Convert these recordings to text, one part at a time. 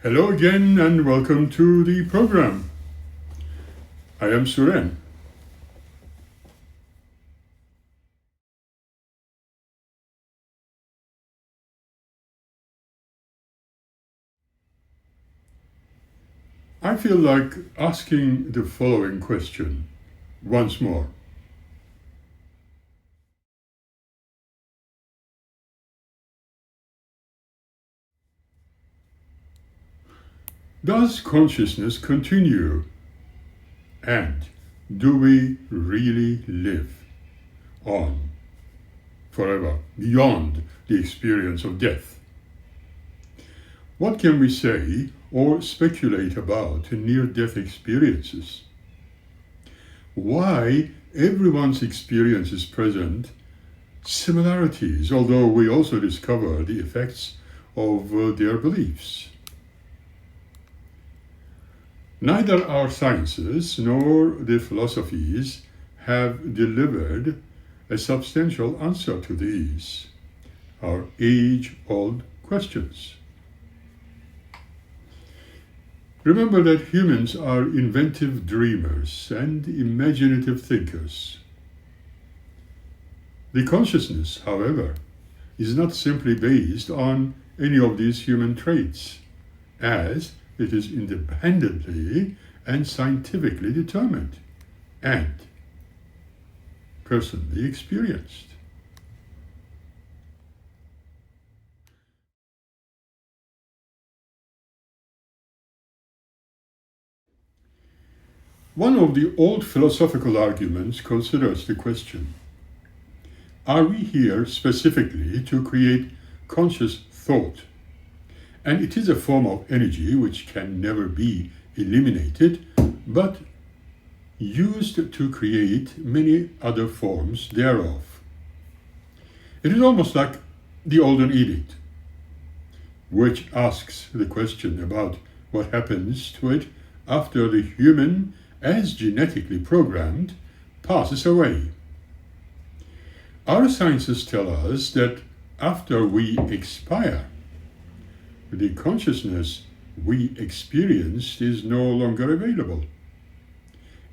Hello again and welcome to the program. I am Suren. I feel like asking the following question once more. Does consciousness continue? And do we really live on forever, beyond the experience of death? What can we say or speculate about near-death experiences? Why everyone's experience present similarities, although we also discover the effects of their beliefs? Neither our sciences nor the philosophies have delivered a substantial answer to these, our age-old questions. Remember that humans are inventive dreamers and imaginative thinkers. The consciousness, however, is not simply based on any of these human traits, as it is independently and scientifically determined and personally experienced. One of the old philosophical arguments considers the question: are we here specifically to create conscious thought? And it is a form of energy which can never be eliminated, but used to create many other forms thereof. It is almost like the Olden Edict, which asks the question about what happens to it after the human, as genetically programmed, passes away. Our sciences tell us that after we expire, the consciousness we experienced is no longer available.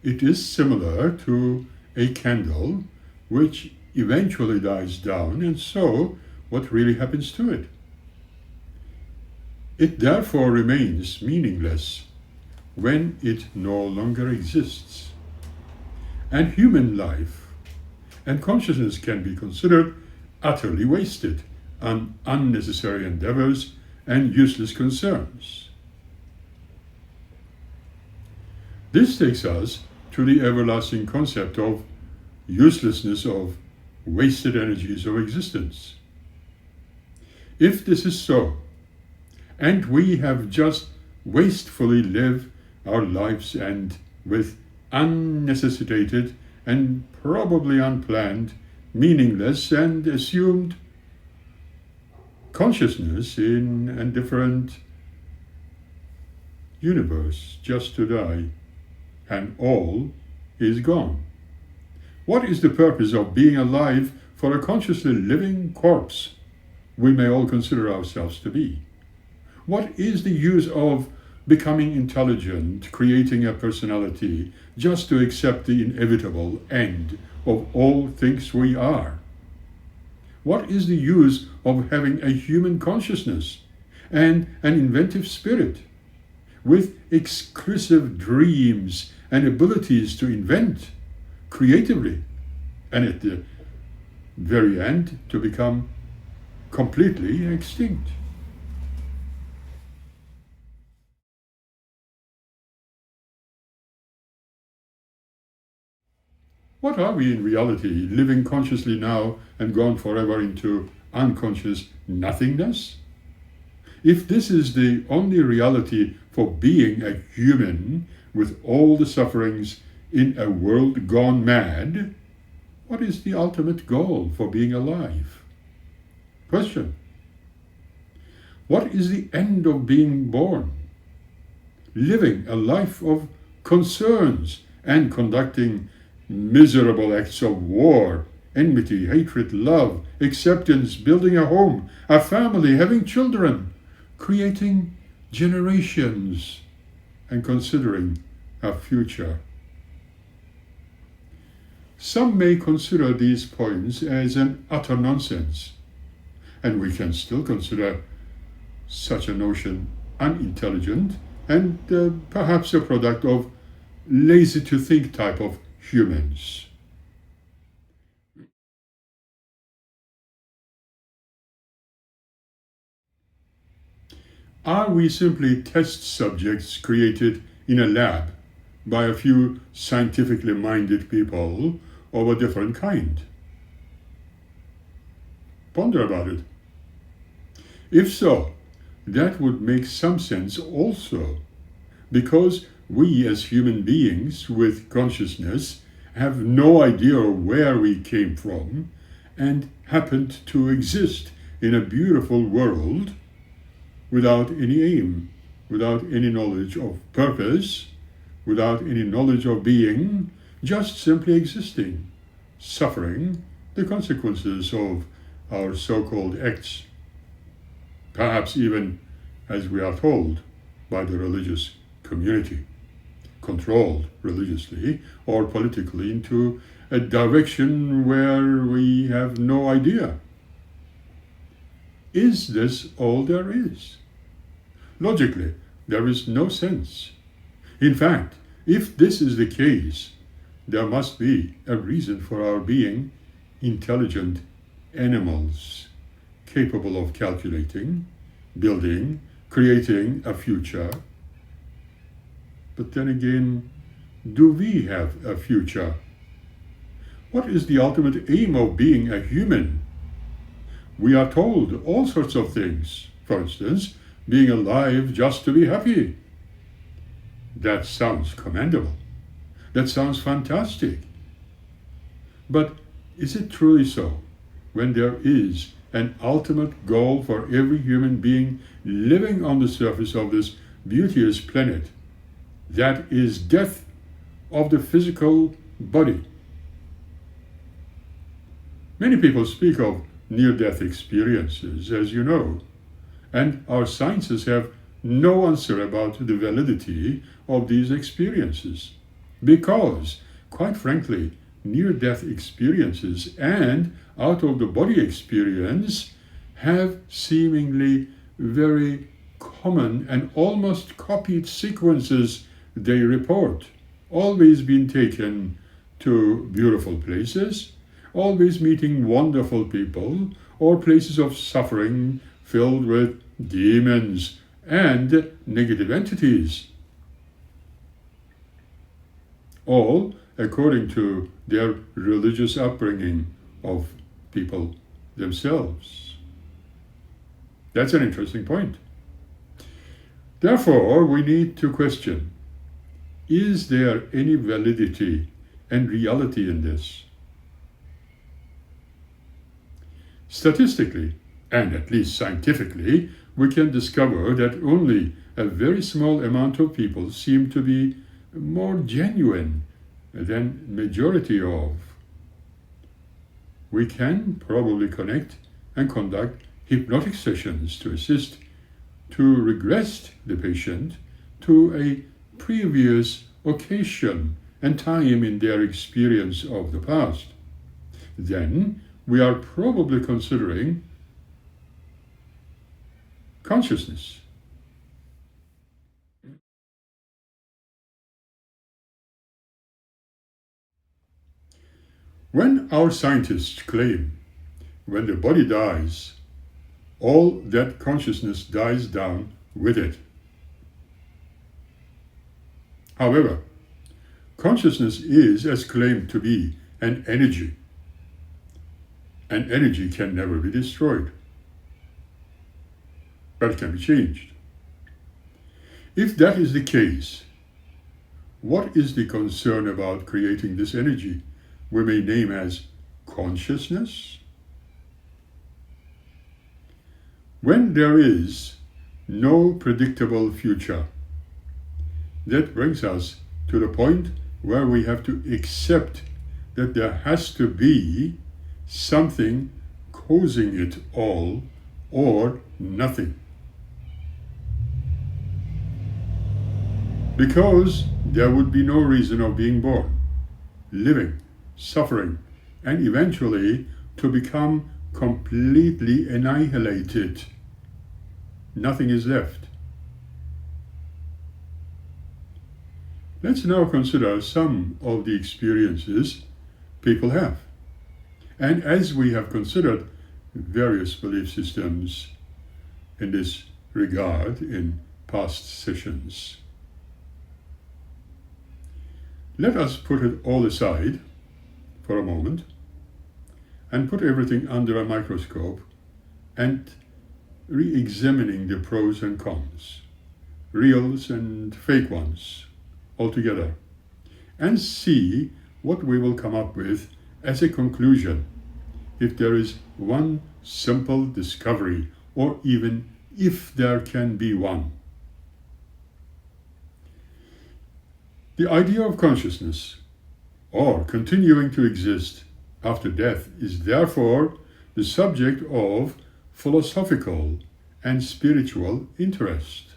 It is similar to a candle which eventually dies down, and so what really happens to it? It therefore remains meaningless when it no longer exists. And human life and consciousness can be considered utterly wasted on unnecessary endeavors and useless concerns. This takes us to the everlasting concept of uselessness of wasted energies of existence. If this is so, and we have just wastefully lived our lives and with unnecessitated and probably unplanned, meaningless and assumed consciousness in a different universe just to die, and all is gone. What is the purpose of being alive for a consciously living corpse we may all consider ourselves to be? What is the use of becoming intelligent, creating a personality, just to accept the inevitable end of all things we are? What is the use of having a human consciousness and an inventive spirit with exclusive dreams and abilities to invent creatively, and at the very end to become completely extinct? What are we in reality, living consciously now and gone forever into unconscious nothingness? If this is the only reality for being a human with all the sufferings in a world gone mad, what is the ultimate goal for being alive? Question: what is the end of being born? Living a life of concerns and conducting miserable acts of war, enmity, hatred, love, acceptance, building a home, a family, having children, creating generations and considering a future. Some may consider these points as an utter nonsense, and we can still consider such a notion unintelligent and perhaps a product of lazy to think type of humans. Are we simply test subjects created in a lab by a few scientifically minded people of a different kind? Ponder about it. If so, that would make some sense also, because we as human beings with consciousness have no idea where we came from and happened to exist in a beautiful world without any aim, without any knowledge of purpose, without any knowledge of being, just simply existing, suffering the consequences of our so-called acts, perhaps even, as we are told, by the religious community, controlled religiously or politically into a direction where we have no idea. Is this all there is? Logically, there is no sense. In fact, if this is the case, there must be a reason for our being intelligent animals, capable of calculating, building, creating a future. But then again, do we have a future? What is the ultimate aim of being a human? We are told all sorts of things. For instance, being alive just to be happy. That sounds commendable. That sounds fantastic. But is it truly so when there is an ultimate goal for every human being living on the surface of this beauteous planet? That is death of the physical body. Many people speak of near-death experiences, as you know, and our sciences have no answer about the validity of these experiences, because, quite frankly, near-death experiences and out-of-the-body experience have seemingly very common and almost copied sequences they report, always being taken to beautiful places, always meeting wonderful people, or places of suffering filled with demons and negative entities. All according to their religious upbringing of people themselves. That's an interesting point. Therefore, we need to question, is there any validity and reality in this? Statistically, and at least scientifically, we can discover that only a very small amount of people seem to be more genuine than majority of. We can probably connect and conduct hypnotic sessions to assist to regress the patient to a previous occasion and time in their experience of the past. Then we are probably considering consciousness. When our scientists claim when the body dies, all that consciousness dies down with it. However, consciousness is, as claimed to be, an energy, and energy can never be destroyed, but it can be changed. If that is the case, what is the concern about creating this energy we may name as consciousness? When there is no predictable future, that brings us to the point where we have to accept that there has to be something causing it all or nothing. because there would be no reason of being born, living, suffering, and eventually to become completely annihilated. Nothing is left. Let's now consider some of the experiences people have. And as we have considered various belief systems in this regard in past sessions, let us put it all aside for a moment and put everything under a microscope and re-examining the pros and cons, reals and fake ones, altogether, and see what we will come up with as a conclusion, if there is one simple discovery, or even if there can be one. The idea of consciousness, or continuing to exist after death, is therefore the subject of philosophical and spiritual interest.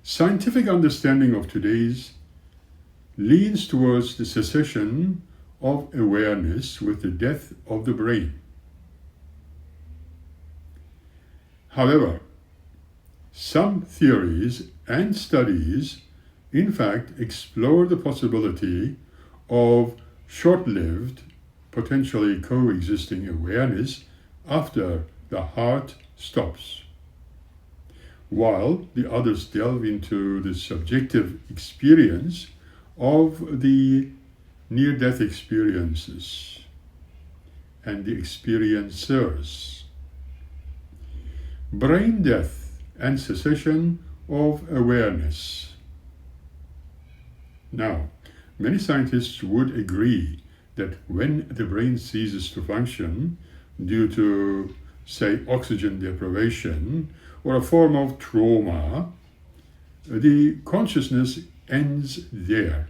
Scientific understanding of today's leans towards the cessation of awareness with the death of the brain. However, some theories and studies in fact explore the possibility of short-lived, potentially coexisting awareness after the heart stops, while the others delve into the subjective experience of the near-death experiences and the experiencers. Brain death and cessation of awareness. Now, many scientists would agree that when the brain ceases to function due to, say, oxygen deprivation or a form of trauma, the consciousness ends there.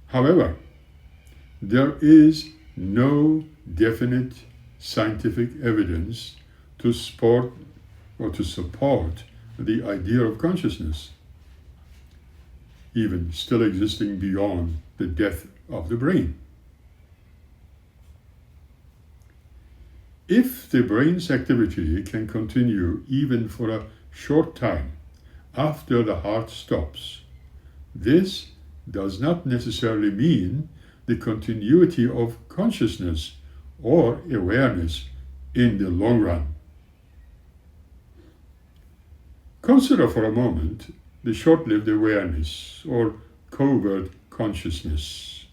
However, there is no definite scientific evidence to support the idea of consciousness, even still existing beyond the death of the brain. If the brain's activity can continue even for a short time after the heart stops, this does not necessarily mean the continuity of consciousness or awareness in the long run. Consider for a moment the short-lived awareness or covert consciousness.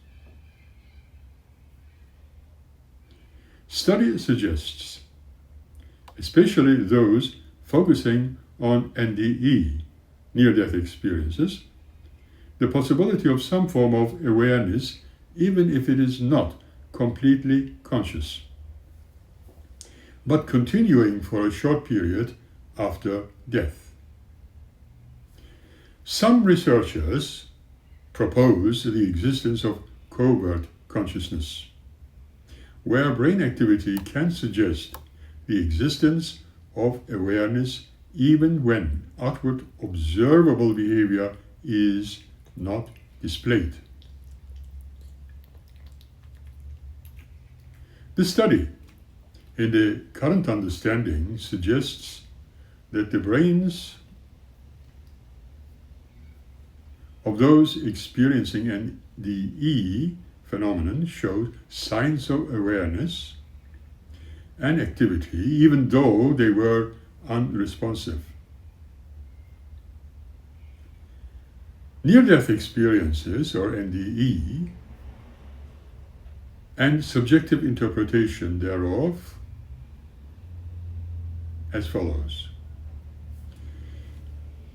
Study suggests, especially those focusing on NDE, near-death experiences, the possibility of some form of awareness, even if it is not completely conscious, but continuing for a short period after death. Some researchers propose the existence of covert consciousness, where brain activity can suggest the existence of awareness even when outward observable behavior is not displayed. The study, in the current understanding, suggests that the brains of those experiencing NDE phenomenon showed signs of awareness and activity, even though they were unresponsive. Near-death experiences, or NDE, and subjective interpretation thereof as follows.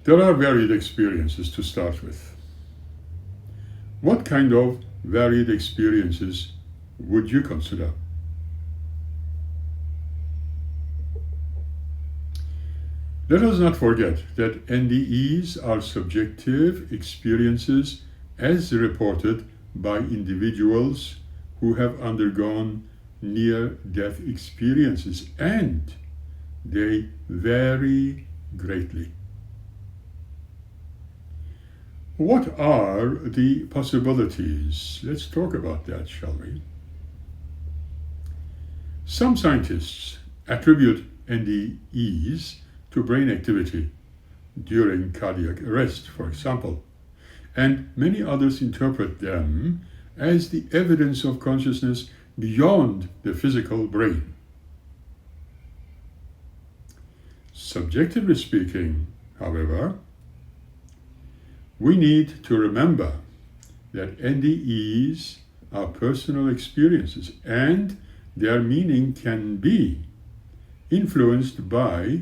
There are varied experiences to start with. What kind of varied experiences would you consider? Let us not forget that NDEs are subjective experiences as reported by individuals who have undergone near-death experiences, and they vary greatly. What are the possibilities? Let's talk about that, shall we? Some scientists attribute NDEs to brain activity during cardiac arrest, for example, and many others interpret them as the evidence of consciousness beyond the physical brain. Subjectively speaking, however, we need to remember that NDEs are personal experiences and their meaning can be influenced by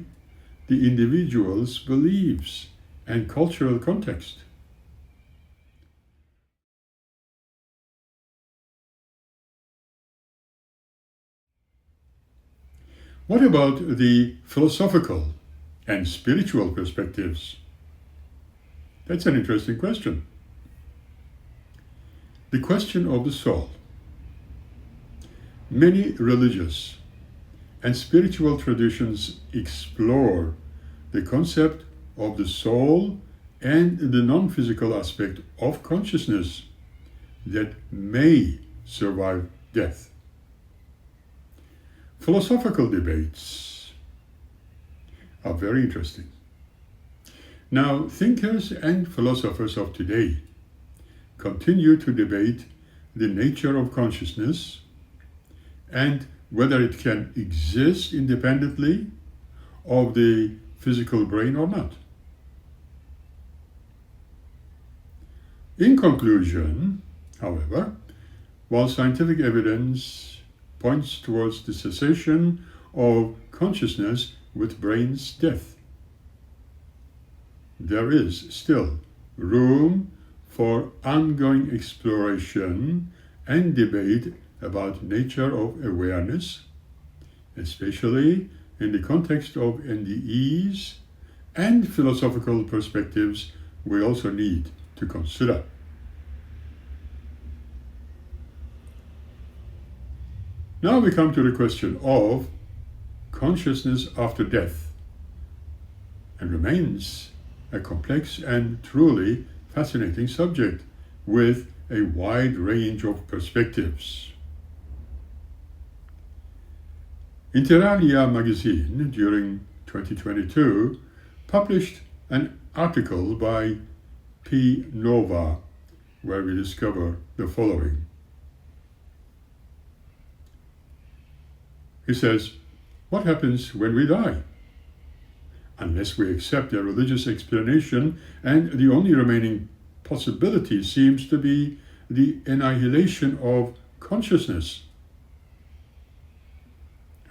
the individual's beliefs and cultural context. What about the philosophical and spiritual perspectives? That's an interesting question. The question of the soul. Many religious and spiritual traditions explore the concept of the soul and the non-physical aspect of consciousness that may survive death. Philosophical debates are very interesting. Now, thinkers and philosophers of today continue to debate the nature of consciousness and whether it can exist independently of the physical brain or not. In conclusion, however, while scientific evidence points towards the cessation of consciousness with brain's death, there is still room for ongoing exploration and debate about nature of awareness, especially in the context of NDEs and philosophical perspectives we also need to consider. Now we come to the question of consciousness after death, and remains a complex and truly fascinating subject with a wide range of perspectives. Inter Alia magazine during 2022 published an article by P. Nova where we discover the following. He says, "What happens when we die? Unless we accept a religious explanation, and the only remaining possibility seems to be the annihilation of consciousness.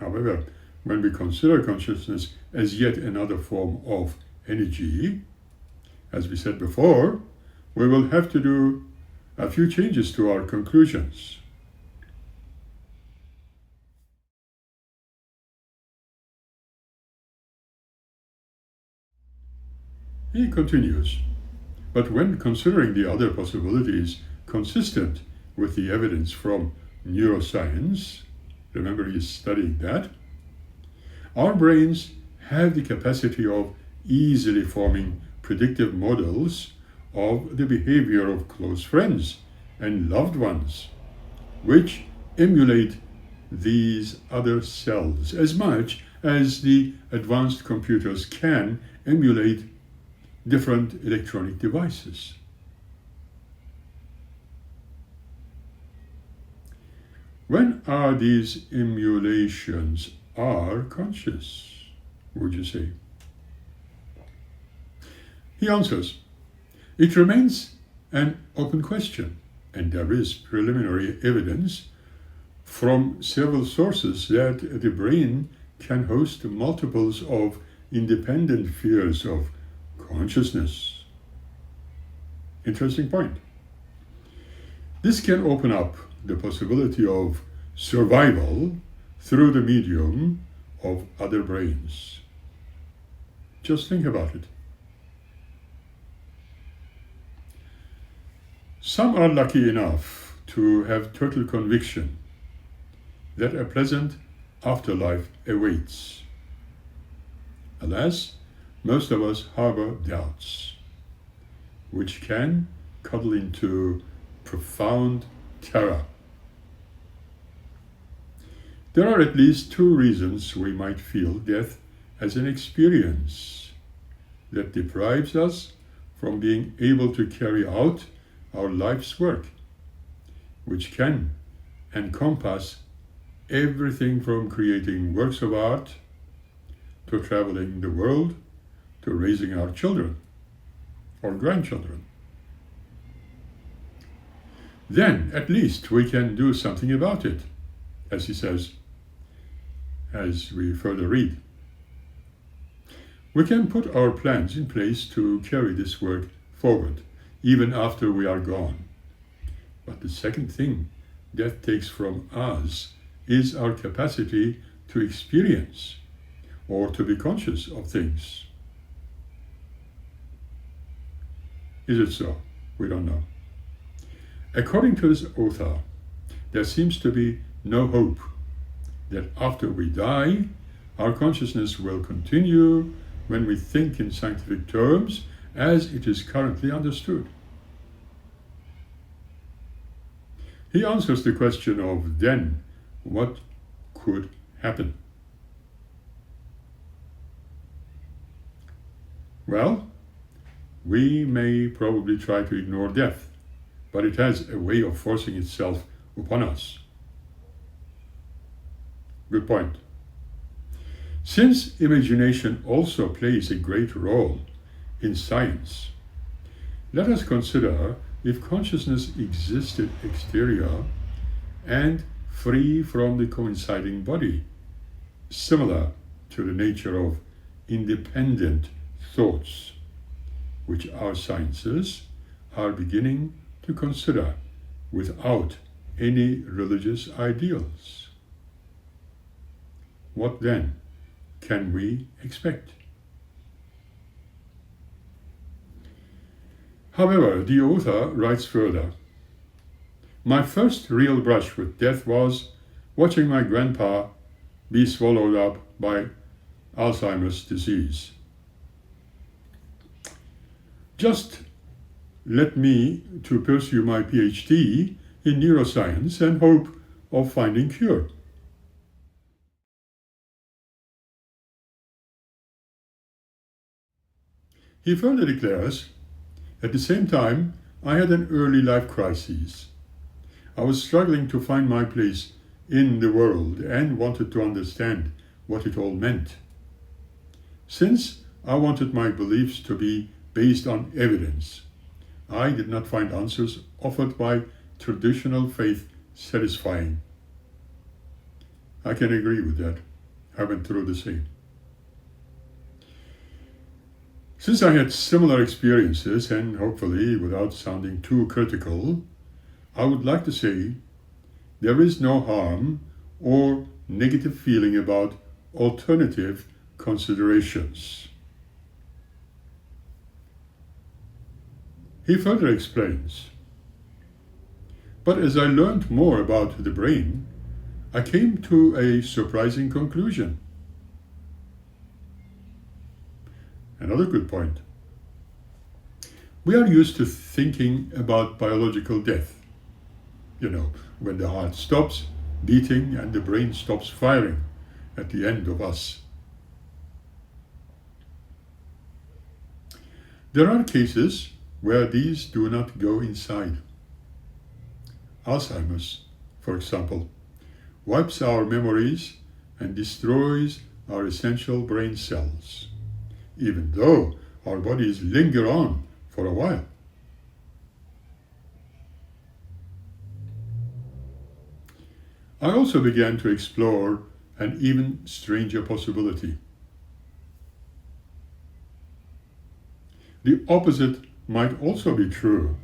However, when we consider consciousness as yet another form of energy, as we said before, we will have to do a few changes to our conclusions." He continues, "But when considering the other possibilities consistent with the evidence from neuroscience," remember he's studying that, "our brains have the capacity of easily forming predictive models of the behavior of close friends and loved ones, which emulate these other cells as much as the advanced computers can emulate different electronic devices." When are these emulations are conscious, would you say? He answers, "It remains an open question, and there is preliminary evidence from several sources that the brain can host multiples of independent spheres of consciousness." Interesting point. This can open up the possibility of survival through the medium of other brains. Just think about it. Some are lucky enough to have total conviction that a pleasant afterlife awaits. Alas, most of us harbor doubts, which can cuddle into profound terror. There are at least two reasons we might feel death as an experience that deprives us from being able to carry out our life's work, which can encompass everything from creating works of art to traveling the world to raising our children or grandchildren. Then at least we can do something about it, as he says, as we further read. We can put our plans in place to carry this work forward, even after we are gone. But the second thing death takes from us is our capacity to experience or to be conscious of things. Is it so? We don't know. According to this author, there seems to be no hope that after we die, our consciousness will continue when we think in scientific terms as it is currently understood. He answers the question of then what could happen. Well, we may probably try to ignore death, but it has a way of forcing itself upon us. Good point. Since imagination also plays a great role in science, let us consider if consciousness existed exterior and free from the coinciding body, similar to the nature of independent thoughts, which our sciences are beginning to consider without any religious ideals. What then can we expect? However, the author writes further, my first real brush with death was watching my grandpa be swallowed up by Alzheimer's disease. Just led me to pursue my PhD in neuroscience and hope of finding cure. He further declares, at the same time, I had an early life crisis. I was struggling to find my place in the world and wanted to understand what it all meant. Since I wanted my beliefs to be based on evidence, I did not find answers offered by traditional faith satisfying. I can agree with that. I went through the same. Since I had similar experiences, and hopefully without sounding too critical, I would like to say there is no harm or negative feeling about alternative considerations. He further explains, but as I learned more about the brain, I came to a surprising conclusion. Another good point. We are used to thinking about biological death. When the heart stops beating and the brain stops firing at the end of us. There are cases where these do not go inside. Alzheimer's, for example, wipes our memories and destroys our essential brain cells, even though our bodies linger on for a while. I also began to explore an even stranger possibility. The opposite might also be true.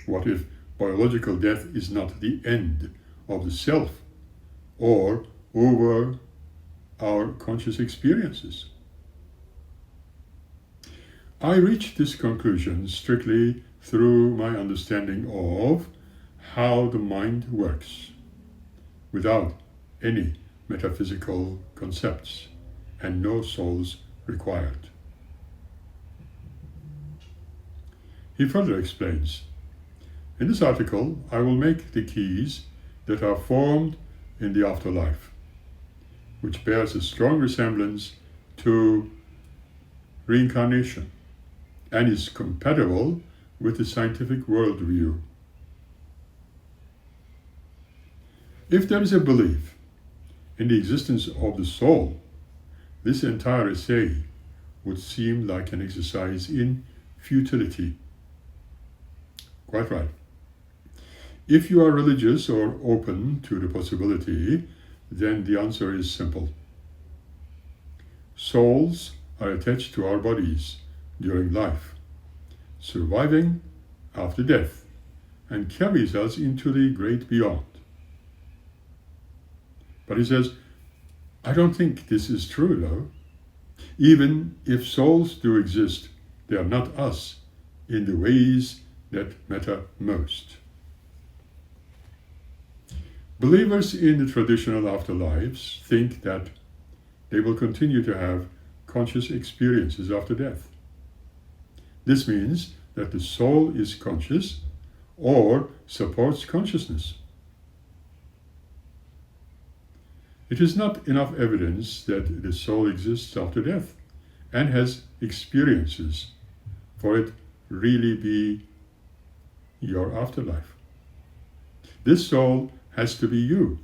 What if biological death is not the end of the self or over our conscious experiences? I reached this conclusion strictly through my understanding of how the mind works, without any metaphysical concepts and no souls required. He further explains, in this article, I will make the keys that are formed in the afterlife, which bears a strong resemblance to reincarnation and is compatible with the scientific worldview. If there is a belief in the existence of the soul, this entire essay would seem like an exercise in futility. Quite right. If you are religious or open to the possibility, then the answer is simple. Souls are attached to our bodies during life, surviving after death, and carries us into the great beyond. But he says, I don't think this is true though. Even if souls do exist, they are not us in the ways that matter most. Believers in the traditional afterlives think that they will continue to have conscious experiences after death. This means that the soul is conscious or supports consciousness. It is not enough evidence that the soul exists after death and has experiences for it really be your afterlife. This soul has to be you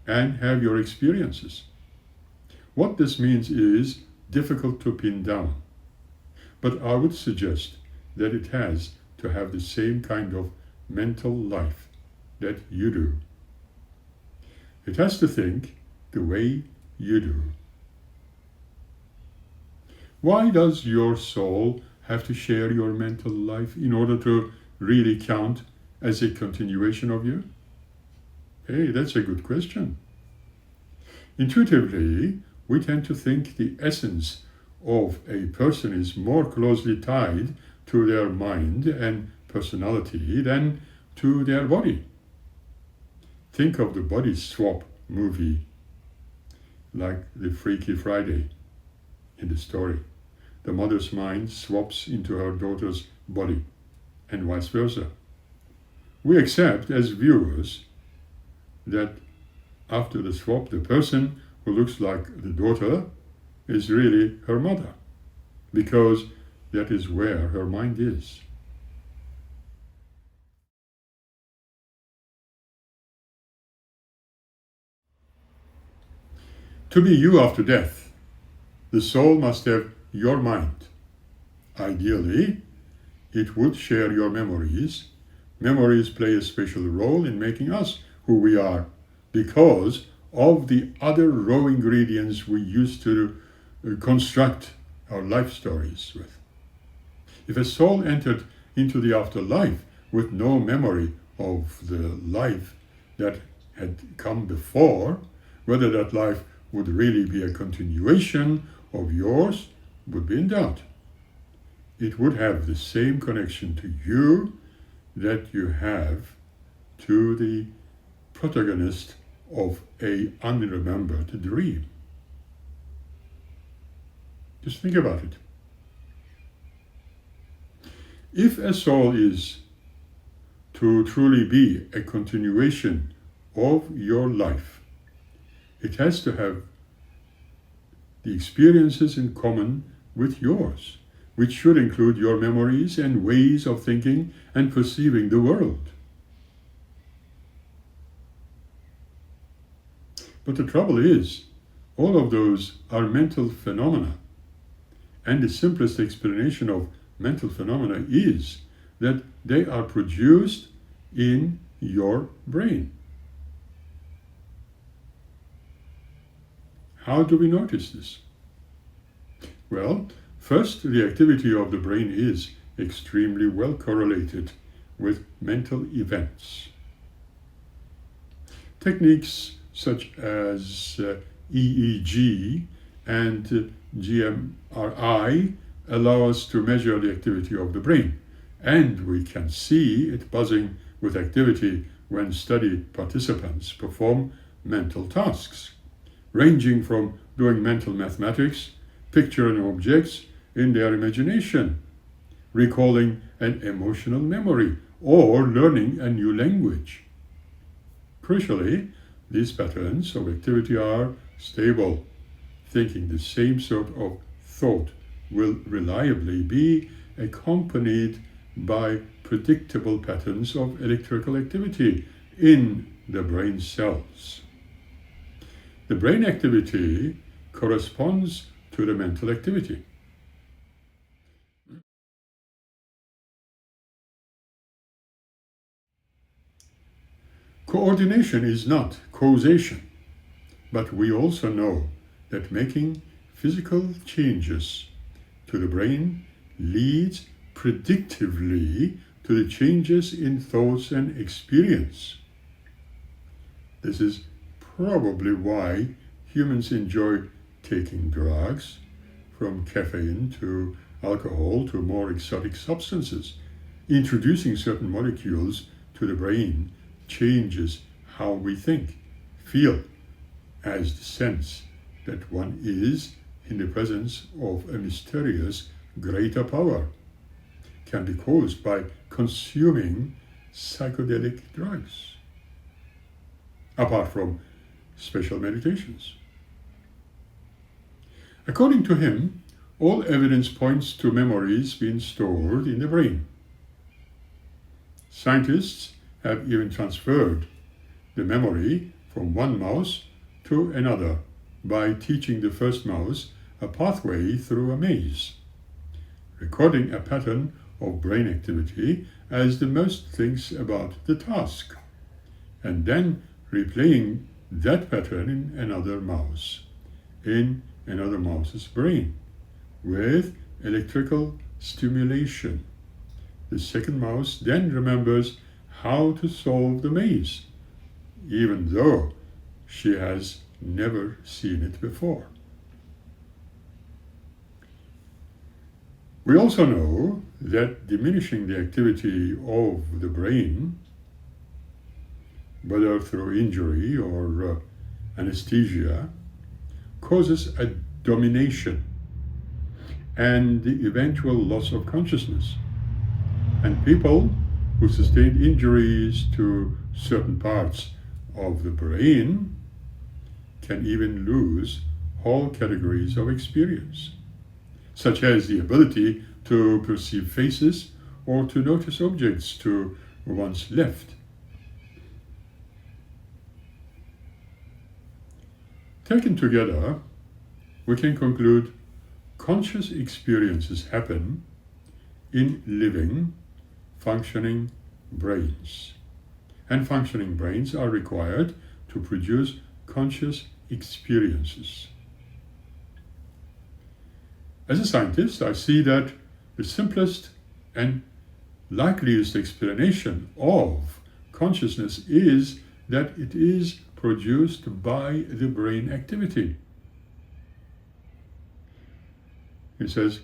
and have your experiences. What this means is difficult to pin down, but I would suggest that it has to have the same kind of mental life that you do. It has to think the way you do. Why does your soul have to share your mental life in order to really count as a continuation of you? Hey, that's a good question. Intuitively, we tend to think the essence of a person is more closely tied to their mind and personality than to their body. Think of the body swap movie, like the Freaky Friday in the story. The mother's mind swaps into her daughter's body, and vice versa. We accept as viewers that after the swap, the person who looks like the daughter is really her mother, because that is where her mind is. To be you after death, the soul must have your mind. Ideally, it would share your memories. Memories play a special role in making us who we are because of the other raw ingredients we use to construct our life stories with. If a soul entered into the afterlife with no memory of the life that had come before, whether that life would really be a continuation of yours would be in doubt. It would have the same connection to you that you have to the protagonist of a unremembered dream. Just think about it. If a soul is to truly be a continuation of your life, it has to have the experiences in common with yours, which should include your memories and ways of thinking and perceiving the world. But the trouble is, all of those are mental phenomena. And the simplest explanation of mental phenomena is that they are produced in your brain. How do we notice this? Well, first, the activity of the brain is extremely well correlated with mental events. Techniques such as EEG and GMRI allow us to measure the activity of the brain, and we can see it buzzing with activity when study participants perform mental tasks, ranging from doing mental mathematics, picturing objects in their imagination, recalling an emotional memory, or learning a new language. Crucially, these patterns of activity are stable. Thinking the same sort of thought will reliably be accompanied by predictable patterns of electrical activity in the brain cells. The brain activity corresponds to the mental activity. Coordination is not causation, but we also know that making physical changes to the brain leads predictively to the changes in thoughts and experience. This is probably why humans enjoy taking drugs, from caffeine to alcohol to more exotic substances. Introducing certain molecules to the brain changes how we think, feel, as the sense that one is in the presence of a mysterious greater power can be caused by consuming psychedelic drugs, apart from special meditations. According to him, all evidence points to memories being stored in the brain. Scientists have even transferred the memory from one mouse to another by teaching the first mouse a pathway through a maze, recording a pattern of brain activity as the mouse thinks about the task, and then replaying that pattern in another mouse's brain, with electrical stimulation. The second mouse then remembers how to solve the maze, even though she has never seen it before. We also know that diminishing the activity of the brain, whether through injury or anesthesia, causes a domination and the eventual loss of consciousness. And people who sustained injuries to certain parts of the brain can even lose whole categories of experience, such as the ability to perceive faces or to notice objects to one's left. Taken together, we can conclude conscious experiences happen in living, functioning brains. And functioning brains are required to produce conscious experiences. As a scientist, I see that the simplest and likeliest explanation of consciousness is that it is produced by the brain activity. He says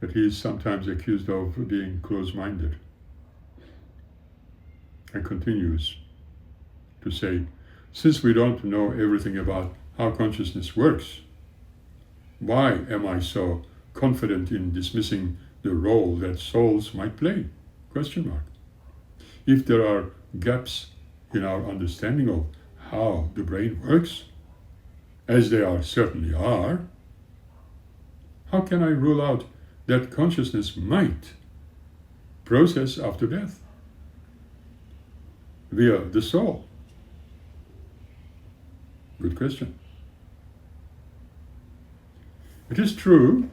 that he is sometimes accused of being close-minded, and continues to say, since we don't know everything about how consciousness works, why am I so confident in dismissing the role that souls might play? Question mark. If there are gaps in our understanding of how the brain works, as there certainly are, how can I rule out that consciousness might process after death via the soul? Good question. It is true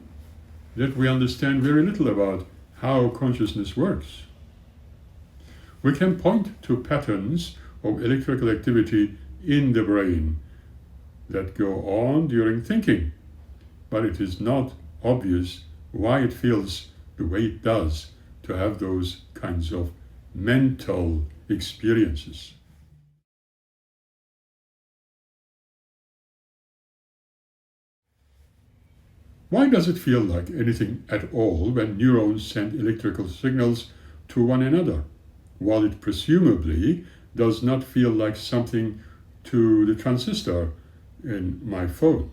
that we understand very little about how consciousness works. We can point to patterns of electrical activity in the brain that go on during thinking, but it is not obvious why it feels the way it does to have those kinds of mental experiences. Why does it feel like anything at all when neurons send electrical signals to one another, while it presumably does not feel like something to the transistor in my phone?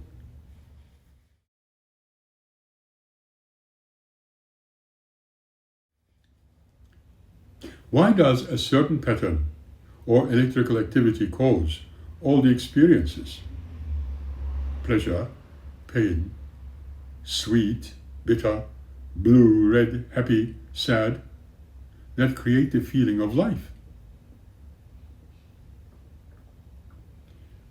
Why does a certain pattern or electrical activity cause all the experiences? Pleasure, pain, sweet, bitter, blue, red, happy, sad, that create the feeling of life.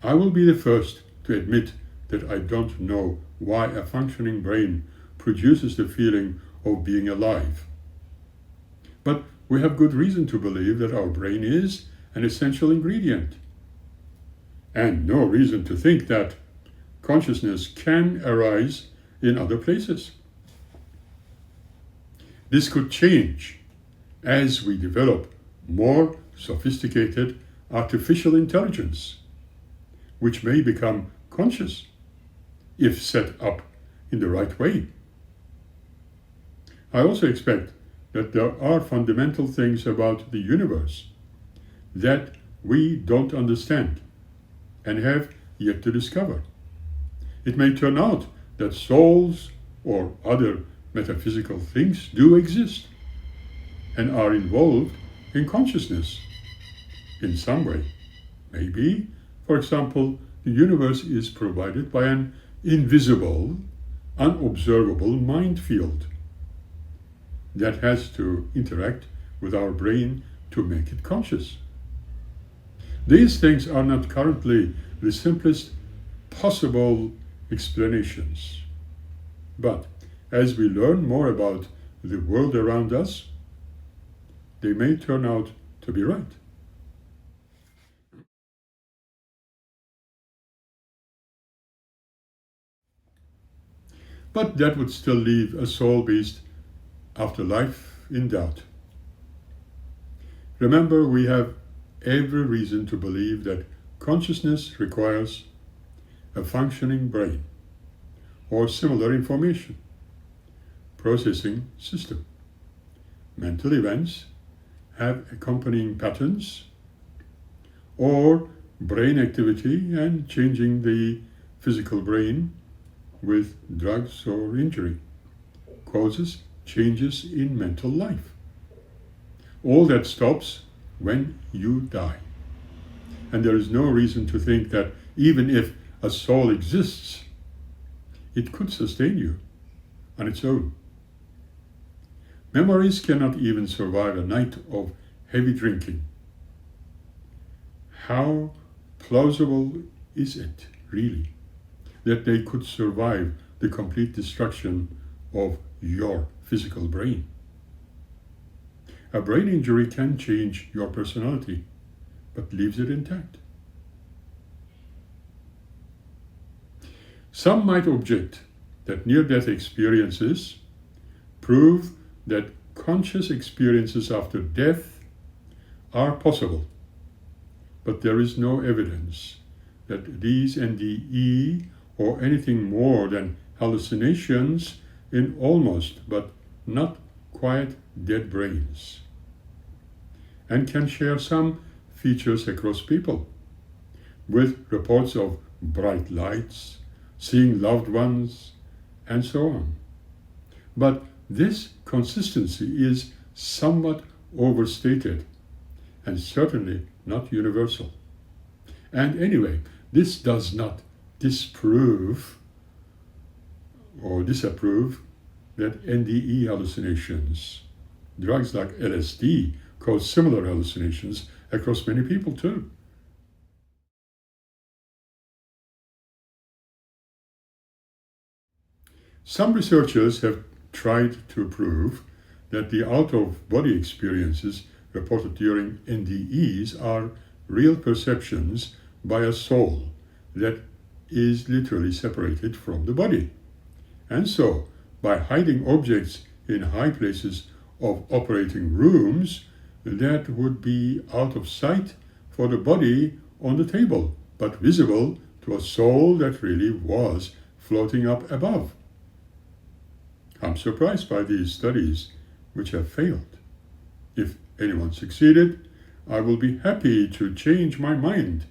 I will be the first to admit that I don't know why a functioning brain produces the feeling of being alive. But we have good reason to believe that our brain is an essential ingredient, and no reason to think that consciousness can arise in other places. This could change as we develop more sophisticated artificial intelligence, which may become conscious if set up in the right way. I also expect that there are fundamental things about the universe that we don't understand and have yet to discover. It may turn out that souls or other metaphysical things do exist and are involved in consciousness in some way. Maybe, for example, the universe is provided by an invisible, unobservable mind field that has to interact with our brain to make it conscious. These things are not currently the simplest possible explanations. But as we learn more about the world around us, they may turn out to be right. But that would still leave a soul-based afterlife in doubt. Remember, we have every reason to believe that consciousness requires a functioning brain or similar information processing system. Mental events have accompanying patterns, or brain activity and changing the physical brain with drugs or injury causes changes in mental life. All that stops when you die. And there is no reason to think that even if a soul exists, it could sustain you on its own. Memories cannot even survive a night of heavy drinking. How plausible is it, really, that they could survive the complete destruction of your physical brain? A brain injury can change your personality, but leaves it intact. Some might object that near-death experiences prove that conscious experiences after death are possible, but there is no evidence that these NDE or anything more than hallucinations in almost but not quite dead brains, and can share some features across people, with reports of bright lights, seeing loved ones, and so on. But this consistency is somewhat overstated and certainly not universal. And anyway, this does not disprove or disapprove that NDE hallucinations, drugs like LSD, cause similar hallucinations across many people too. Some researchers have tried to prove that the out-of-body experiences reported during NDEs are real perceptions by a soul that is literally separated from the body. And so, by hiding objects in high places of operating rooms, that would be out of sight for the body on the table, but visible to a soul that really was floating up above. I'm surprised by these studies which have failed. If anyone succeeded, I will be happy to change my mind.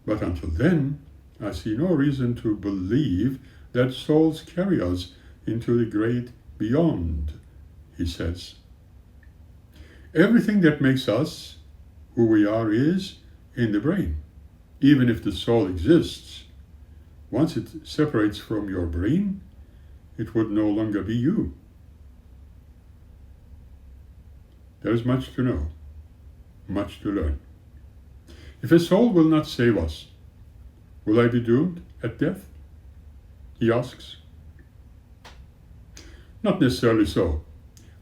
But until then, I see no reason to believe that souls carry us into the great beyond, he says. Everything that makes us who we are is in the brain. Even if the soul exists, once it separates from your brain, it would no longer be you. There is much to know, much to learn. If a soul will not save us, will I be doomed at death? He asks. Not necessarily so.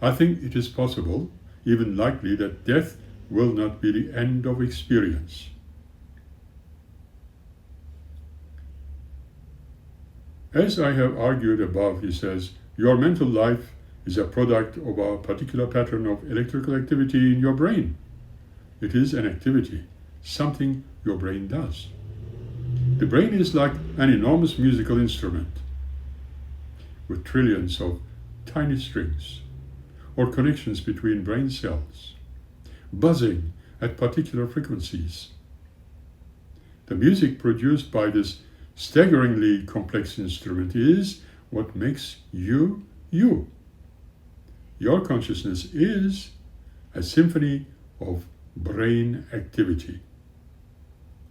I think it is possible, even likely, that death will not be the end of experience. As I have argued above, he says, your mental life is a product of a particular pattern of electrical activity in your brain. It is an activity, something your brain does. The brain is like an enormous musical instrument with trillions of tiny strings or connections between brain cells, buzzing at particular frequencies. The music produced by this staggeringly complex instrument is what makes you, you. Your consciousness is a symphony of brain activity.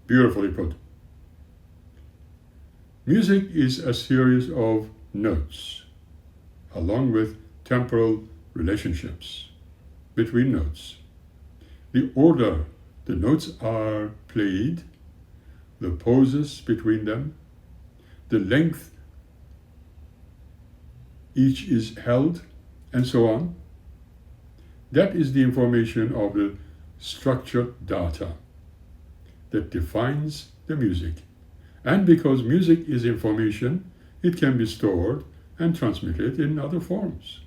Beautifully put. Music is a series of notes, along with temporal relationships between notes. The order the notes are played, the pauses between them, the length each is held, and so on. That is the information of the structured data that defines the music. And because music is information, it can be stored and transmitted in other forms.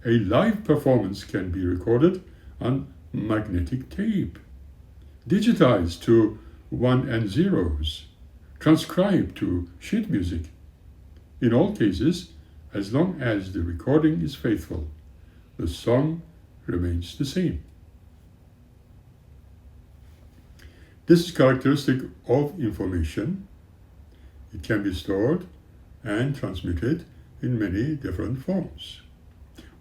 A live performance can be recorded on magnetic tape, digitized to 1 and zeros, transcribed to sheet music. In all cases, as long as the recording is faithful, the song remains the same. This is characteristic of information. It can be stored and transmitted in many different forms,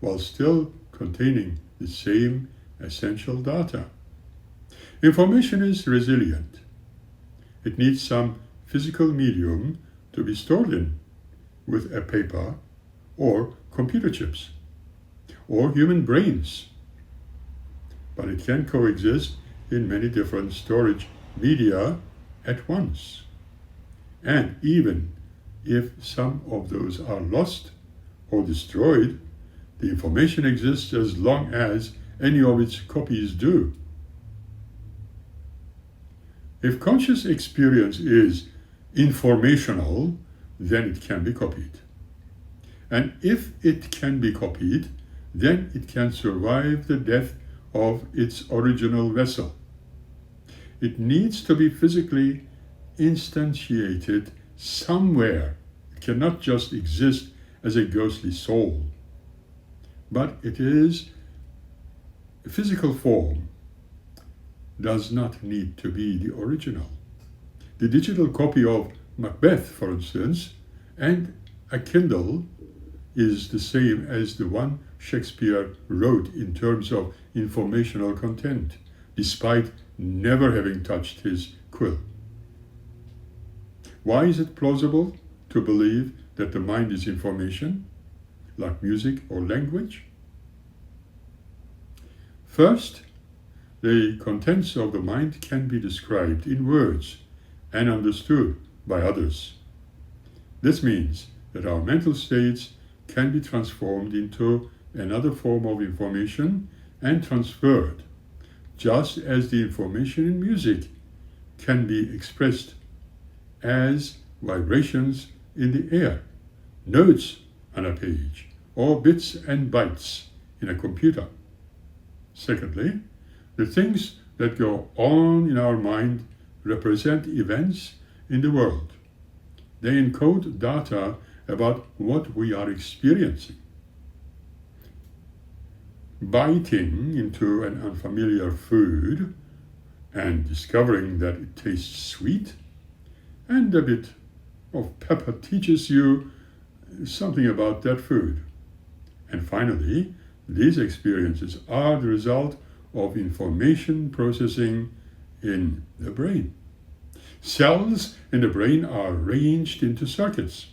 while still containing the same essential data. Information is resilient. It needs some physical medium to be stored in, with a paper or computer chips or human brains. But it can coexist in many different storage media at once. And even if some of those are lost or destroyed, the information exists as long as any of its copies do. If conscious experience is informational, then it can be copied. And if it can be copied, then it can survive the death of its original vessel. It needs to be physically instantiated somewhere. It cannot just exist as a ghostly soul. But it is a physical form, does not need to be the original. The digital copy of Macbeth, for instance, and a Kindle is the same as the one Shakespeare wrote in terms of informational content, despite never having touched his quill. Why is it plausible to believe that the mind is information, like music or language? First, the contents of the mind can be described in words and understood by others. This means that our mental states can be transformed into another form of information and transferred, just as the information in music can be expressed as vibrations in the air, notes on a page, or bits and bytes in a computer. Secondly, the things that go on in our mind represent events in the world. They encode data about what we are experiencing. Biting into an unfamiliar food and discovering that it tastes sweet, and a bit of pepper teaches you something about that food. And finally, These experiences are the result of information processing in the brain. Cells in the brain are arranged into circuits,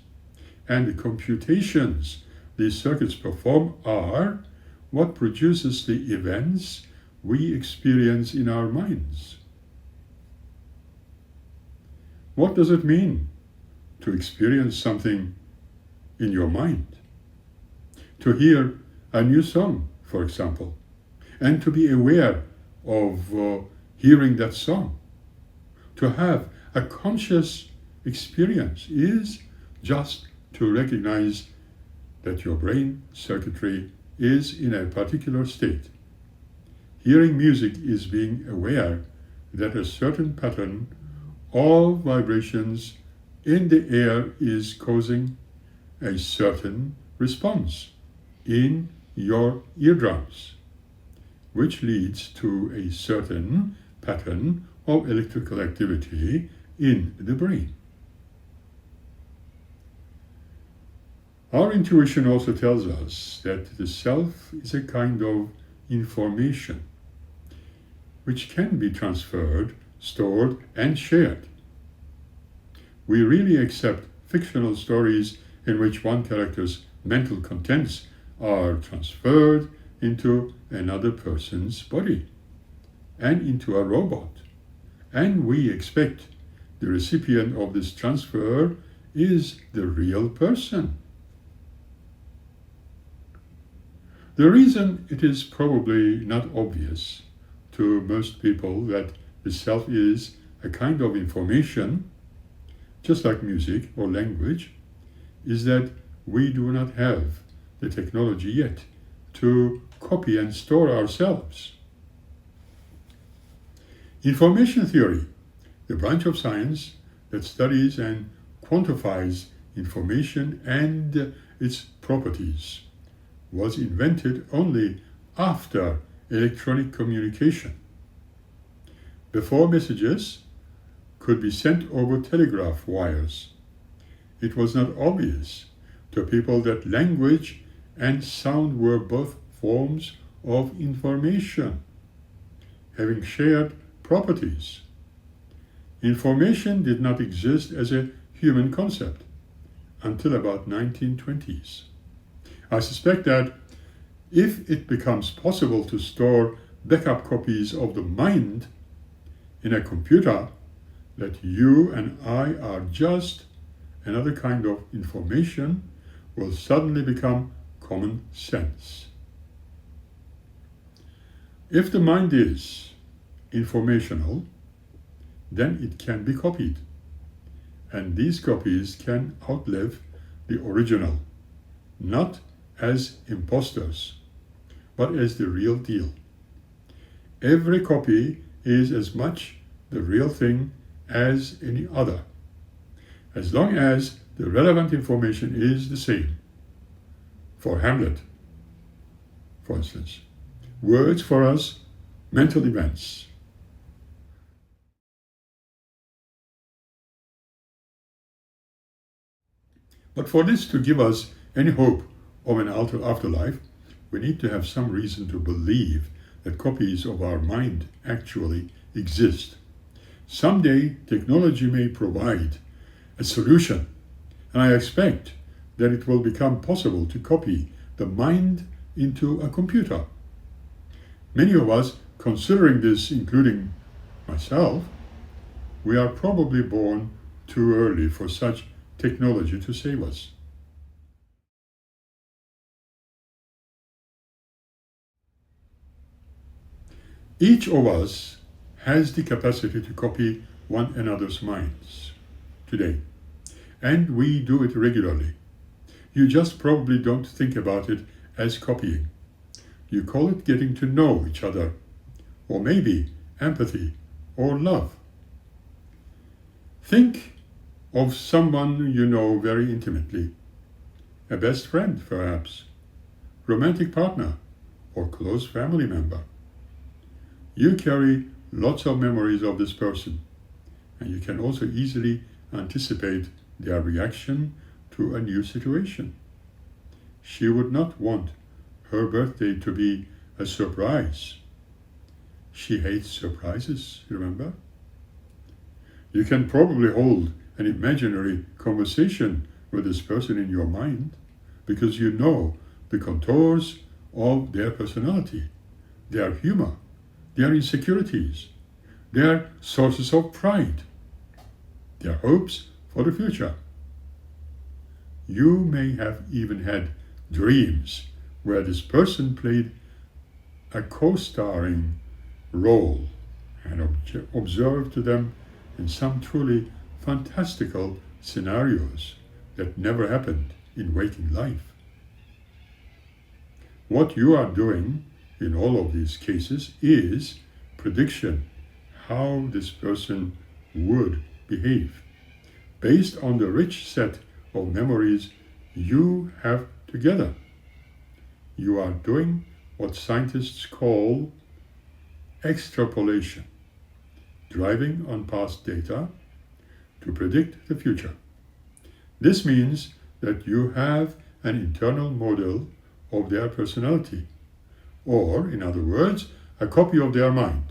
and the computations these circuits perform are what produces the events we experience in our minds. What does it mean to experience something in your mind? To hear a new song, for example, and to be aware of hearing that song. To have a conscious experience is just to recognize that your brain circuitry is in a particular state. Hearing music is being aware that a certain pattern of vibrations in the air is causing a certain response in your eardrums, which leads to a certain pattern of electrical activity in the brain. Our intuition also tells us that the self is a kind of information which can be transferred, stored, and shared. We really accept fictional stories in which one character's mental contents are transferred into another person's body and into a robot. And we expect the recipient of this transfer is the real person. The reason it is probably not obvious to most people that the self is a kind of information, just like music or language, is that we do not have the technology yet to copy and store ourselves. Information theory, the branch of science that studies and quantifies information and its properties, was invented only after electronic communication. Before messages could be sent over telegraph wires, it was not obvious to people that language and sound were both forms of information, having shared properties. Information did not exist as a human concept until about 1920s. I suspect that if it becomes possible to store backup copies of the mind in a computer, that you and I are just another kind of information will suddenly become common sense. If the mind is informational, then it can be copied, and these copies can outlive the original, not as imposters, but as the real deal. Every copy is as much the real thing as any other, as long as the relevant information is the same. For Hamlet, for instance, words for us, mental events. But for this to give us any hope of an afterlife, we need to have some reason to believe that copies of our mind actually exist. Someday, technology may provide a solution, and I expect that it will become possible to copy the mind into a computer. Many of us, considering this, including myself, we are probably born too early for such technology to save us. Each of us has the capacity to copy one another's minds today, and we do it regularly. You just probably don't think about it as copying. You call it getting to know each other, or maybe empathy or love. Think of someone you know very intimately, a best friend perhaps, romantic partner, or close family member. You carry lots of memories of this person, and you can also easily anticipate their reaction to a new situation. She would not want her birthday to be a surprise. She hates surprises, remember? You can probably hold an imaginary conversation with this person in your mind because you know the contours of their personality, their humor, their insecurities, their sources of pride, their hopes for the future. You may have even had dreams where this person played a co-starring role and observed them in some truly fantastical scenarios that never happened in waking life. What you are doing in all of these cases is prediction, how this person would behave, based on the rich set of memories you have together. You are doing what scientists call extrapolation, driving on past data to predict the future. This means that you have an internal model of their personality, or, in other words, a copy of their mind.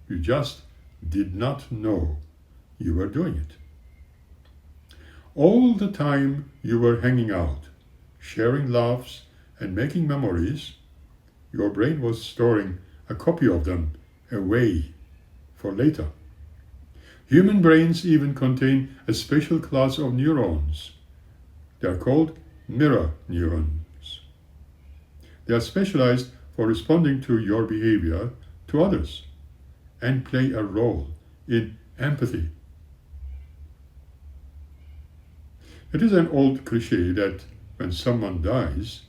You just did not know you were doing it. All the time you were hanging out, sharing laughs, and making memories, your brain was storing a copy of them away for later. Human brains even contain a special class of neurons. They are called mirror neurons. They are specialized for responding to your behavior to others and play a role in empathy. It is an old cliche that when someone dies,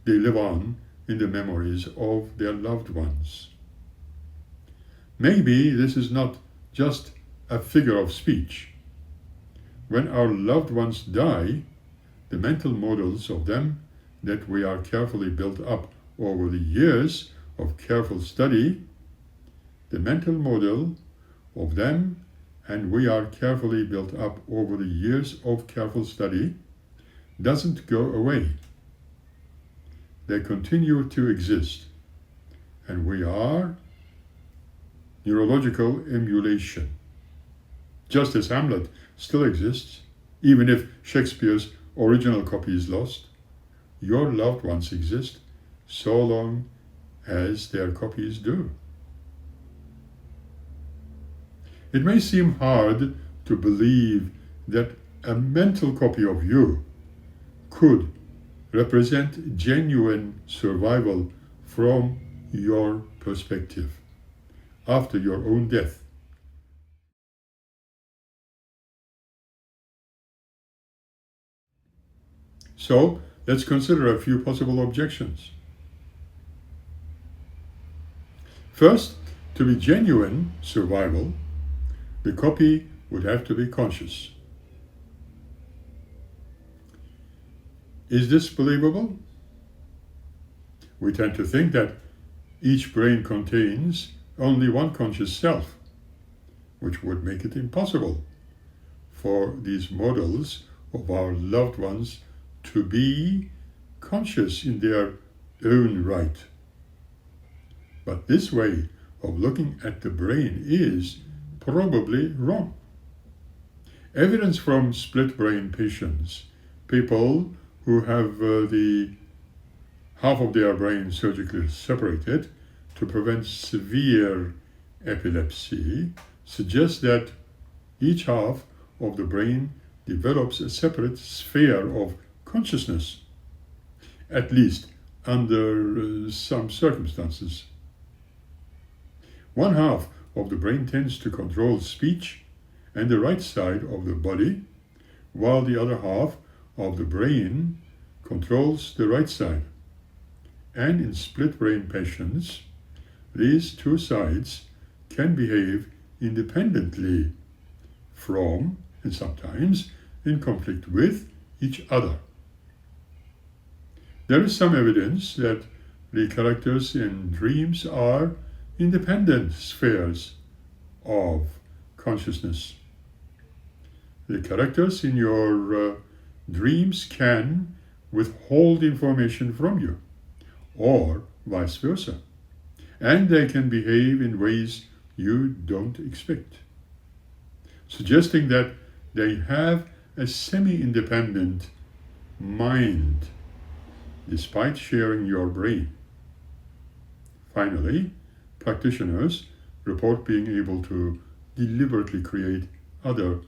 they live on in the memories of their loved ones. Maybe this is not just a figure of speech. When our loved ones die, the mental models of them that we are carefully built up over the years of careful study, the mental model of them and we are carefully built up over the years of careful study doesn't go away. They continue to exist, and we are neurological emulation. Just as Hamlet still exists, even if Shakespeare's original copy is lost, your loved ones exist so long as their copies do. It may seem hard to believe that a mental copy of you could represent genuine survival from your perspective after your own death. So, let's consider a few possible objections. First, to be genuine survival, the copy would have to be conscious. Is this believable? We tend to think that each brain contains only one conscious self, which would make it impossible for these models of our loved ones to be conscious in their own right. But this way of looking at the brain is probably wrong. Evidence from split brain patients, people who have the half of their brain surgically separated to prevent severe epilepsy, suggests that each half of the brain develops a separate sphere of consciousness, at least under some circumstances. One half of the brain tends to control speech and the right side of the body, while the other half of the brain controls the right side. And in split brain patients, these two sides can behave independently from, and sometimes in conflict with, each other. There is some evidence that the characters in dreams are independent spheres of consciousness. The characters in your dreams can withhold information from you, or vice versa. And they can behave in ways you don't expect, suggesting that they have a semi-independent mind despite sharing your brain. Finally, practitioners report being able to deliberately create other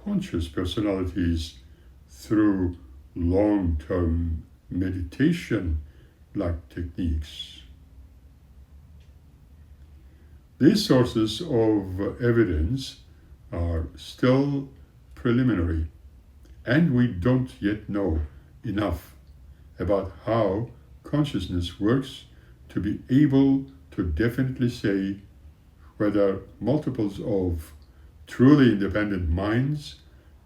conscious personalities through long-term meditation-like techniques. These sources of evidence are still preliminary, and we don't yet know enough about how consciousness works to be able to definitely say whether multiples of truly independent minds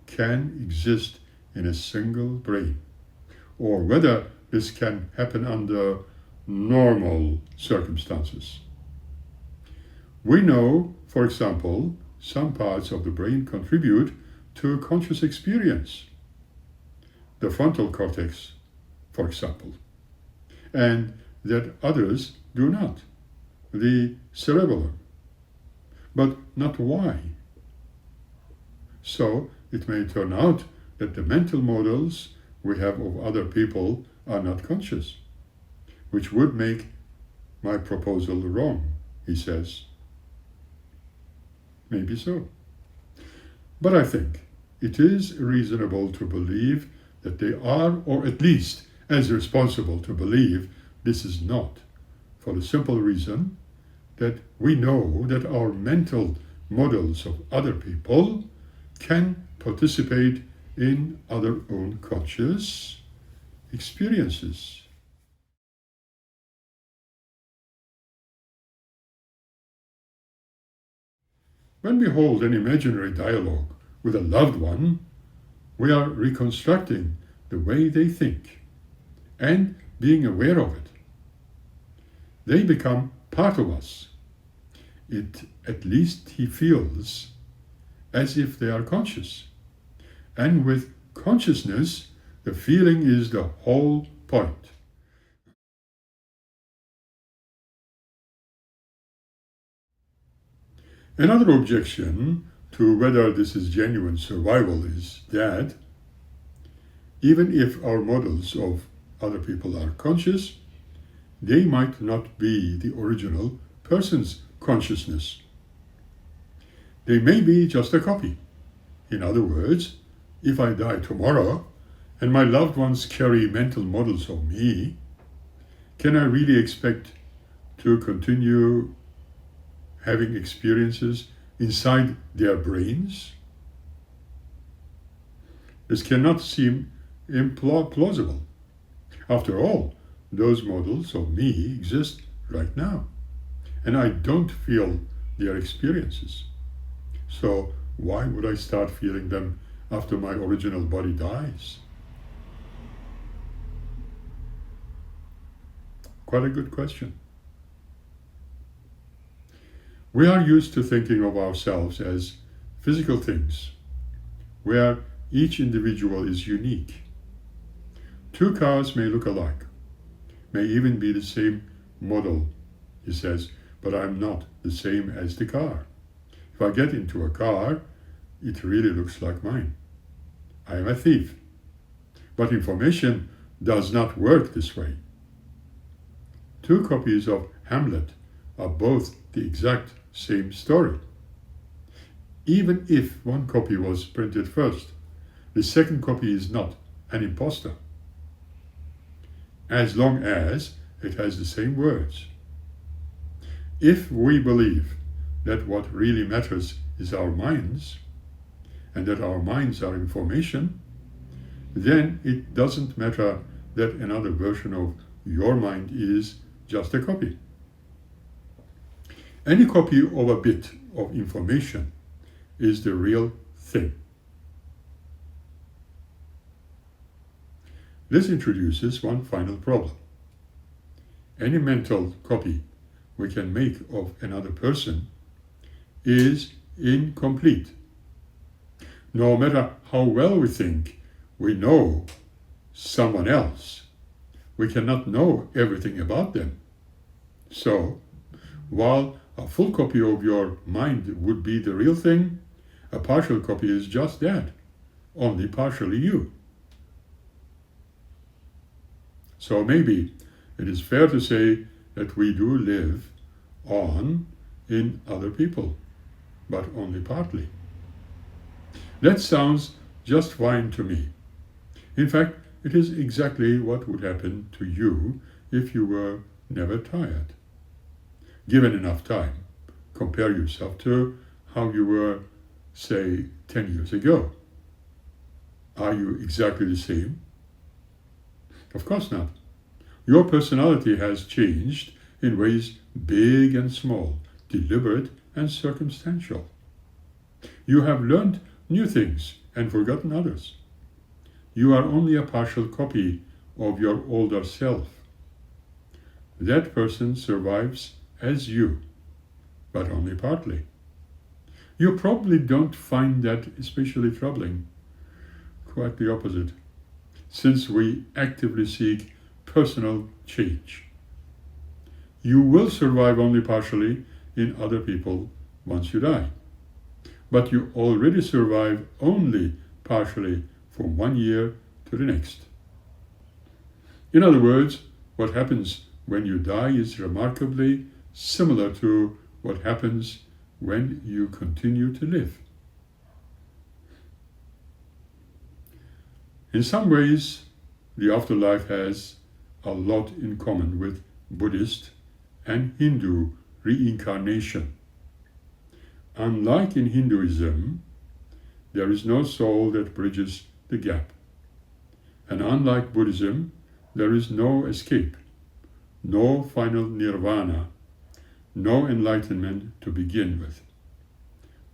can exist in a single brain, or whether this can happen under normal circumstances. We know, for example, some parts of the brain contribute to conscious experience, the frontal cortex, for example, and that others do not, the cerebellum, but not why. So it may turn out that the mental models we have of other people are not conscious, which would make my proposal wrong, he says. Maybe so. But I think it is reasonable to believe that they are, or at least as responsible to believe this is not, for the simple reason that we know that our mental models of other people can participate in other own conscious experiences. When we hold an imaginary dialogue with a loved one, we are reconstructing the way they think and being aware of it. They become part of us. At least he feels as if they are conscious. And with consciousness, the feeling is the whole point. Another objection to whether this is genuine survival is that even if our models of other people are conscious, they might not be the original person's consciousness. They may be just a copy. In other words, if I die tomorrow and my loved ones carry mental models of me, can I really expect to continue having experiences inside their brains? This cannot seem implausible. After all, those models of me exist right now, and I don't feel their experiences. So why would I start feeling them after my original body dies? Quite a good question. We are used to thinking of ourselves as physical things, where each individual is unique. Two cars may look alike, may even be the same model, he says, but I'm not the same as the car. If I get into a car, it really looks like mine. I am a thief. But information does not work this way. Two copies of Hamlet are both the exact same story. Even if one copy was printed first, the second copy is not an imposter, as long as it has the same words. If we believe that what really matters is our minds, and that our minds are information, then it doesn't matter that another version of your mind is just a copy. Any copy of a bit of information is the real thing. This introduces one final problem. Any mental copy we can make of another person is incomplete. No matter how well we think we know someone else, we cannot know everything about them. So, while a full copy of your mind would be the real thing, a partial copy is just that, only partially you. So maybe it is fair to say that we do live on in other people, but only partly. That sounds just fine to me. In fact, it is exactly what would happen to you if you were never tired. Given enough time, compare yourself to how you were, say, 10 years ago. Are you exactly the same? Of course not. Your personality has changed in ways big and small, deliberate and circumstantial. You have learned new things and forgotten others. You are only a partial copy of your older self. That person survives as you, but only partly. You probably don't find that especially troubling. Quite the opposite, since we actively seek personal change. You will survive only partially in other people once you die. But you already survive only partially from 1 year to the next. In other words, what happens when you die is remarkably similar to what happens when you continue to live. In some ways, the afterlife has a lot in common with Buddhist and Hindu reincarnation. Unlike in Hinduism, there is no soul that bridges the gap. And unlike Buddhism, there is no escape, no final nirvana, no enlightenment to begin with.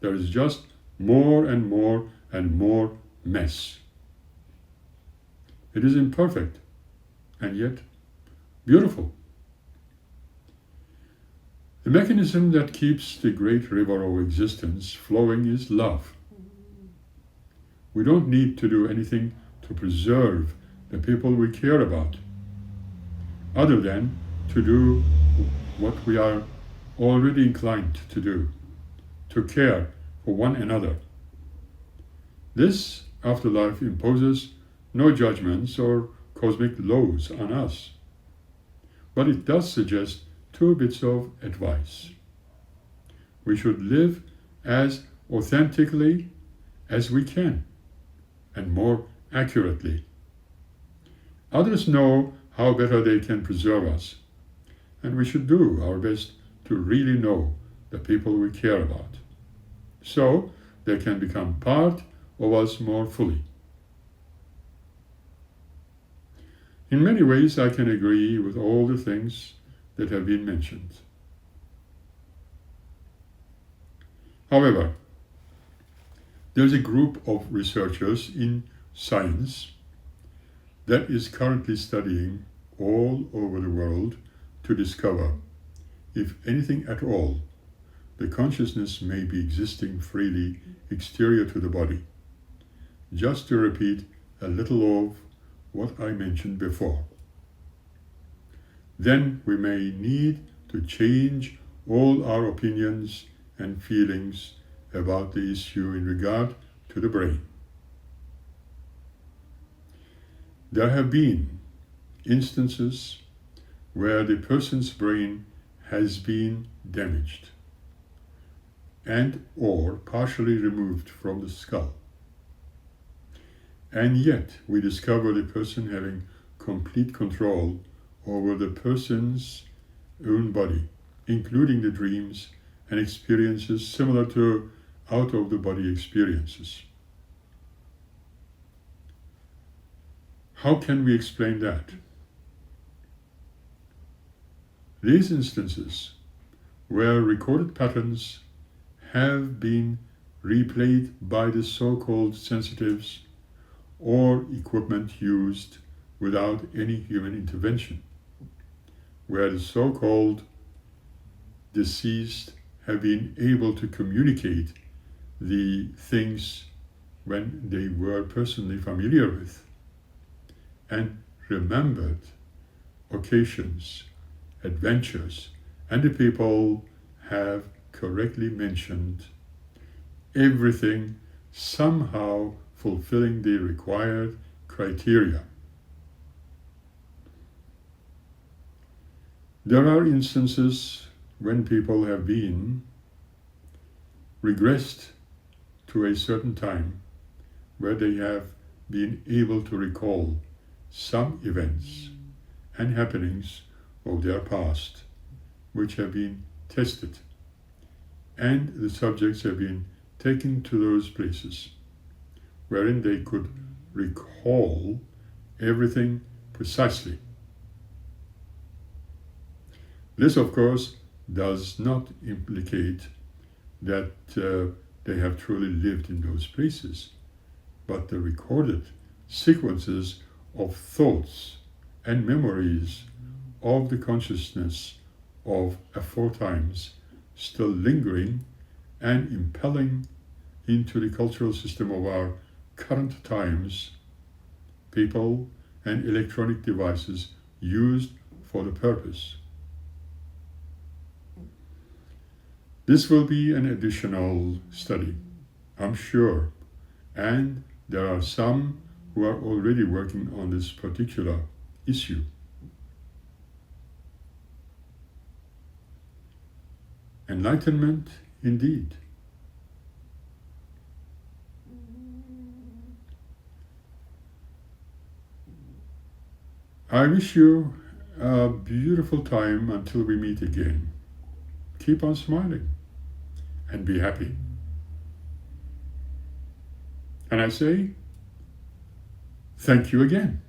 There is just more and more and more mess. It is imperfect, and yet beautiful. The mechanism that keeps the great river of existence flowing is love. We don't need to do anything to preserve the people we care about, other than to do what we are already inclined to do, to care for one another. This afterlife imposes no judgments or cosmic laws on us, but it does suggest 2 bits of advice. We should live as authentically as we can, and more accurately. Others know how better they can preserve us, and we should do our best to really know the people we care about, so they can become part of us more fully. In many ways, I can agree with all the things that have been mentioned. However, there's a group of researchers in science that is currently studying all over the world to discover, if anything at all, the consciousness may be existing freely exterior to the body. Just to repeat a little of what I mentioned before. Then we may need to change all our opinions and feelings about the issue in regard to the brain. There have been instances where the person's brain has been damaged and or partially removed from the skull. And yet we discover the person having complete control over the person's own body, including the dreams and experiences similar to out-of-the-body experiences. How can we explain that? These instances where recorded patterns have been replayed by the so-called sensitives or equipment used without any human intervention, where the so-called deceased have been able to communicate the things when they were personally familiar with and remembered occasions, adventures, and the people have correctly mentioned everything somehow fulfilling the required criteria. There are instances when people have been regressed to a certain time where they have been able to recall some events and happenings of their past which have been tested, and the subjects have been taken to those places wherein they could recall everything precisely. This, of course, does not implicate that they have truly lived in those places, but the recorded sequences of thoughts and memories of the consciousness of aforetimes still lingering and impelling into the cultural system of our current times, people and electronic devices used for the purpose. This will be an additional study, I'm sure, and there are some who are already working on this particular issue. Enlightenment indeed. I wish you a beautiful time until we meet again. Keep on smiling and be happy. And I say, thank you again.